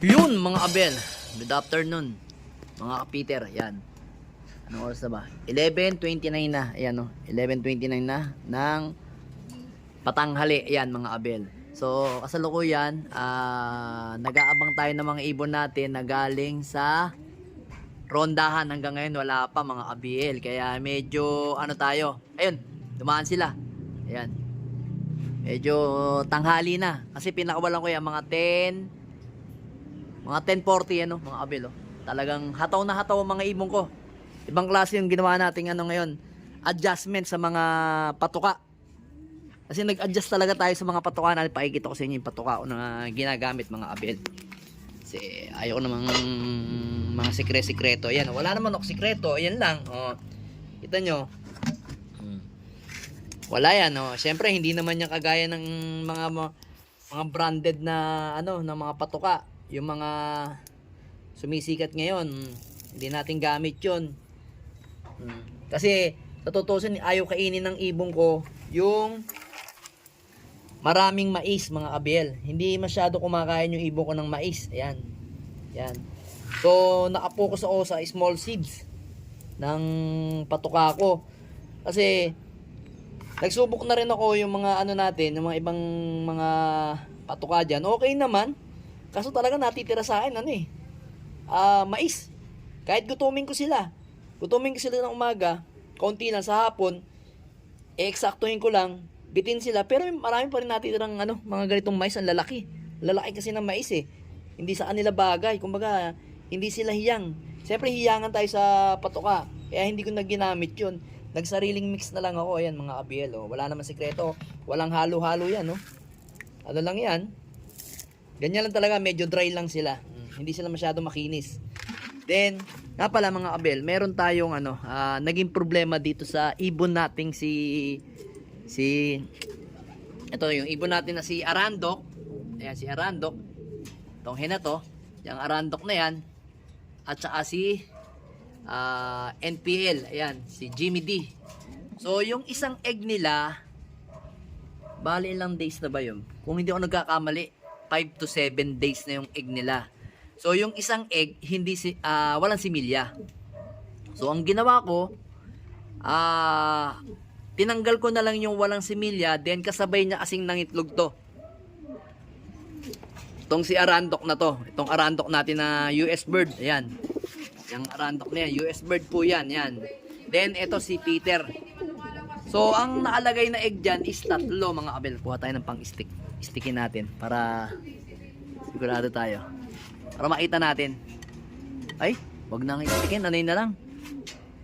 Yun mga abel, good afternoon mga kapiter. Yan, anong oras na ba? 11:29 na. Ayan o, 11:29 na ng patanghali. Ayan mga abel. So kasalukuyan, nag-aabang tayo ng mga ibon natin na galing sa rondahan. Hanggang ngayon wala pa mga abel, kaya medyo ano tayo. Ayun, dumaan sila. Ayan, medyo tanghali na kasi pinakawalan ko yan mga 10:40 ano mga abel oh. Talagang hataw na hataw ang mga ibon ko. Ibang klase yung ginawa nating ano ngayon, adjustment sa mga patuka. Kasi nag-adjust talaga tayo sa mga patuka na pakikita ko sa inyo yung patuka ko na ginagamit mga abel. Kasi ayaw namang mga sikreto. Ayan, wala naman ako sikreto. Ayan lang. Oh. Kita nyo. Wala yan. Oh. Siyempre, hindi naman yung kagaya ng mga branded na ano, ng mga patuka. Yung mga sumisikat ngayon, hindi natin gamit yun. Kasi sa tutusin, ayaw kainin ng ibon ko yung maraming mais mga abel. Hindi masyado kumakain yung ibon ko ng mais. Ayan. Yan. So nakapokus ako sa small seeds ng patuka ko. Kasi nagsubok na rin ako yung mga ano natin, yung mga ibang mga patuka dyan. Okay naman. Kaso talaga natitira sa akin mais. Kahit gutumin ko sila ng umaga, konti lang sa hapon, eksaktuhin ko lang, bitin sila, pero marami pa rin natitirang mga ganitong mais. Ang lalaki kasi ng mais eh. Hindi sa kanila bagay, kumbaga hindi sila hiyang. Siyempre hiyangan tayo sa patuka, kaya hindi ko na ginamit yun. Nagsariling mix na lang ako. Ayan mga abiel, oh. Wala naman sikreto, walang halo-halo yan, no? Ano lang yan, ganyan lang talaga, medyo dry lang sila. Hindi sila masyado makinis. Then, nga pala mga abel, meron tayong naging problema dito sa ibon nating ito yung ibon natin na si Arandok. Ayan si Arandok. Itong hen na to, yung Arandok na yan. At saka si NPL, ayan, si Jimmy D. So, yung isang egg nila, bali ilang days na ba yun? Kung hindi ako nagkakamali, 5 to 7 days na yung egg nila. So yung isang egg walang similya. So ang ginawa ko, tinanggal ko na lang yung walang similya, then kasabay niya kasing nangitlog to. Itong si Arandok na to, itong Arandok natin na US bird, ayan. Yung Arandok na yan, US bird po yan, yan. Then ito si Peter. So ang nakalagay na egg dyan is 3 mga abel. Kuha tayo ng pang-stick. Stickin natin para sigurado tayo. Para makita natin. Ay, wag na nga stickin. Ano yun na lang.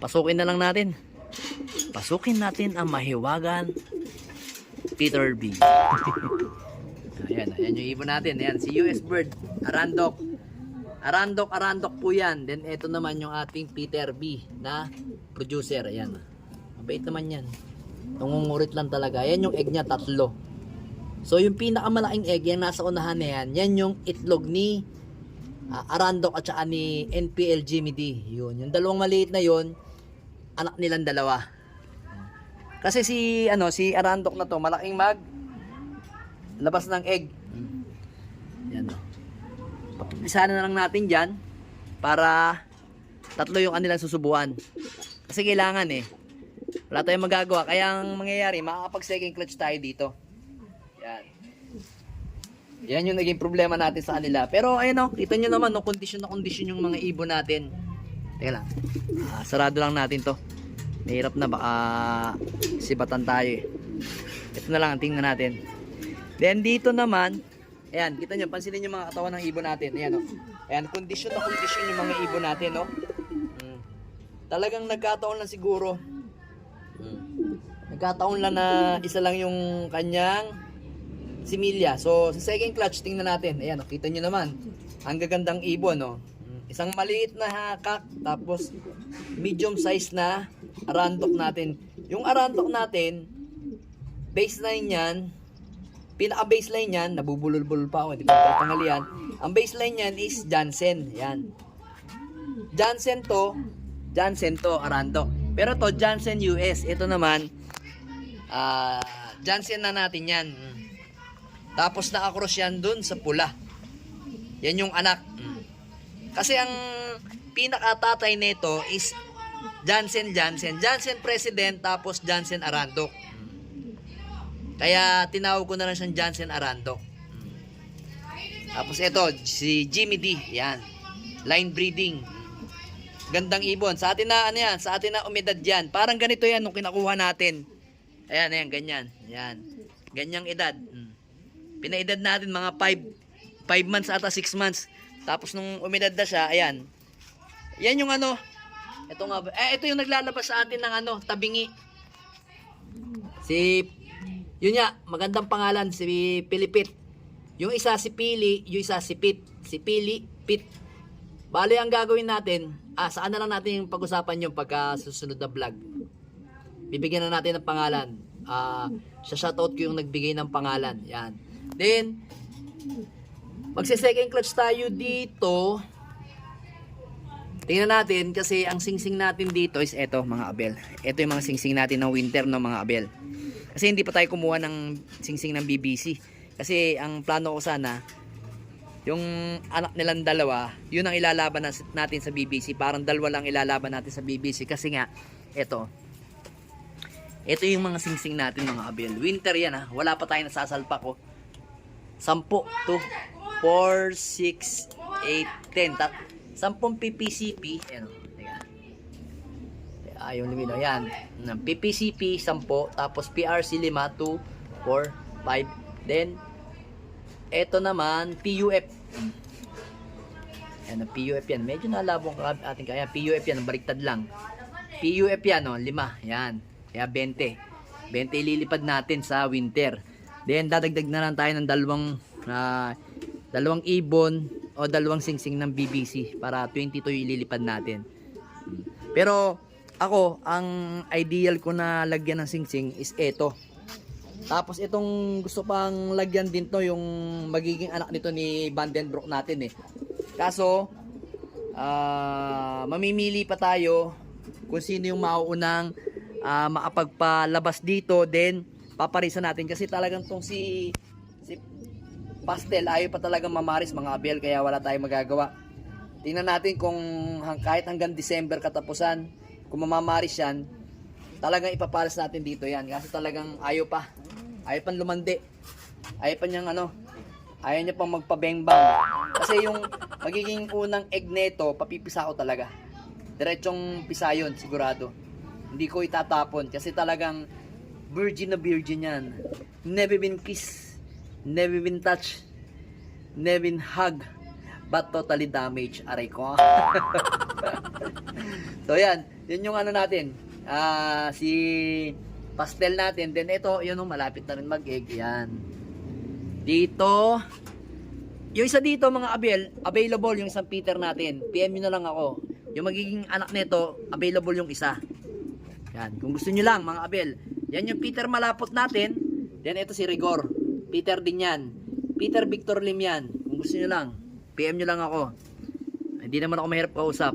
Pasukin na lang natin. Pasukin natin ang mahiwagan Peter B. Ayan yung ibon natin. Ayan, si US Bird. Arandok. Arandok po yan. Then ito naman yung ating Peter B na producer. Ayan. Mabait naman yan. Tungungurit lang talaga. Ayan yung egg niya, 3. So yung pinakamalaking egg, yung nasa unahan na yan, yan yung itlog ni Arandok at saka ni NPL Jimmy D. Yun, yung dalawang maliit na yun, anak nilang dalawa. Kasi si Arandok na to, malaking labas ng egg. Yan o. Isa na lang natin dyan para 3 yung kanilang susubuan. Kasi kailangan wala tayong magagawa. Kaya ang mangyayari, makakapag second clutch tayo dito. Yan yung naging problema natin sa kanila. Pero ayun kita nyo naman, condition na condition yung mga ibon natin. Teka lang, sarado lang natin to. Mahirap na, baka sibatan tayo Ito na lang, tingnan natin. Then dito naman, ayan, kita nyo, pansinin yung mga katawan ng ibon natin. Ayan ayan, condition na condition yung mga ibon natin Talagang nagkataon lang siguro. Nagkataon lang na isa lang yung kanyang similya. So sa second clutch, tingnan natin. Ayan, kita nyo naman, ang gagandang ibon isang maliit na hakak, tapos medium size na Arandok natin. Yung Arandok natin, baseline yan, pinaka baseline yan, nabubulol-bulol pa ako, hindi pa tatangalian. Ang baseline yan is Jansen. Yan, Jansen to Arandok. Pero to Jansen US. Ito naman Jansen na natin yan. Tapos naka-cross yan dun sa pula. Yan yung anak. Kasi ang pinakatatay nito is Jansen President, tapos Jansen Arandok. Kaya tinawag ko na lang siyang Jansen Arandok. Tapos ito, si Jimmy D. Yan. Line breeding. Gandang ibon. Sa atin na, ano yan? Sa atin na umidad yan. Parang ganito yan nung kinakuha natin. Ayan, ganyan. Yan. Ganyang edad. Pinaedad natin mga 5 months ata, 6 months. Tapos nung umidad na siya, ayan. Yan yung ano. Ito nga, ito yung naglalabas sa atin ng ano, tabingi. Yun nga, magandang pangalan, si Pilipit. Yung isa si Pili, yung isa si Pit. Si Pili, Pit. Bale, ang gagawin natin, saan na lang natin yung pag-usapan yung pagka susunod na vlog. Bibigyan na natin ng pangalan. Shoutout ko yung nagbigay ng pangalan. Yan. Then, magse-second clutch tayo dito. Tingnan natin kasi ang singsing natin dito is eto mga abel. Ito yung mga singsing natin ng winter no mga abel. Kasi hindi pa tayo kumuha ng singsing ng BBC. Kasi ang plano ko sana, yung anak nilang dalawa, yun ang ilalaban natin sa BBC. Parang dalawa lang ilalaban natin sa BBC. Kasi nga, ito yung mga singsing natin mga abel. Winter yan ha. Wala pa tayong nasasalpak ko. 10, 2, 4, 6, 8, 10. 10 PPCP. Ayan o. Yung lumino. Ayan. PPCP 10. Tapos PRC 5, 2, 4, 5. Then, eto naman, PUF. Ayan, PUF yan. Medyo nalabong ating kaya. PUF yan. Baliktad lang. PUF yan o. 5. Ayan. Kaya 20. 20 ililipad natin sa winter. Then, dadagdag na lang tayo ng dalawang ibon o dalawang singsing ng BBC para 22 ililipad natin. Pero ako, ang ideal ko na lagyan ng singsing is eto. Tapos itong gusto pang lagyan din to yung magiging anak nito ni Vandenbroek natin eh. Kaso mamimili pa tayo kung sino yung mauunang makapagpalabas dito, then paparisan natin kasi talagang tong si Pastel ayaw pa talagang mamaris mga abel, kaya wala tayong magagawa. Tingnan natin kung kahit hanggang December katapusan, kung mamamaris yan, talagang ipaparis natin dito yan. Kasi talagang ayaw pang lumandi. Ayaw pa niyang ayaw niya pang magpabengbang. Kasi yung magiging unang egg neto, papipisa ko talaga. Diretsong pisa yun, sigurado. Hindi ko itatapon kasi talagang virgin na virgin yan. Never been kissed, never been touched, never been hugged, but totally damaged. Aray ko. So yan, yun yung natin. Si Pastel natin. Then ito, yun yung malapit na rin mag-egg. Yan. Dito, yung isa dito mga abel, available yung isang Peter natin. PM nyo na lang ako. Yung magiging anak nito, available yung isa. Yan. Kung gusto nyo lang mga abel. Yan yung Peter malapot natin. Then ito si Rigor. Peter din yan. Peter Victor Lim yan. Kung gusto nyo lang, PM nyo lang ako. Hindi naman ako mahirap kausap.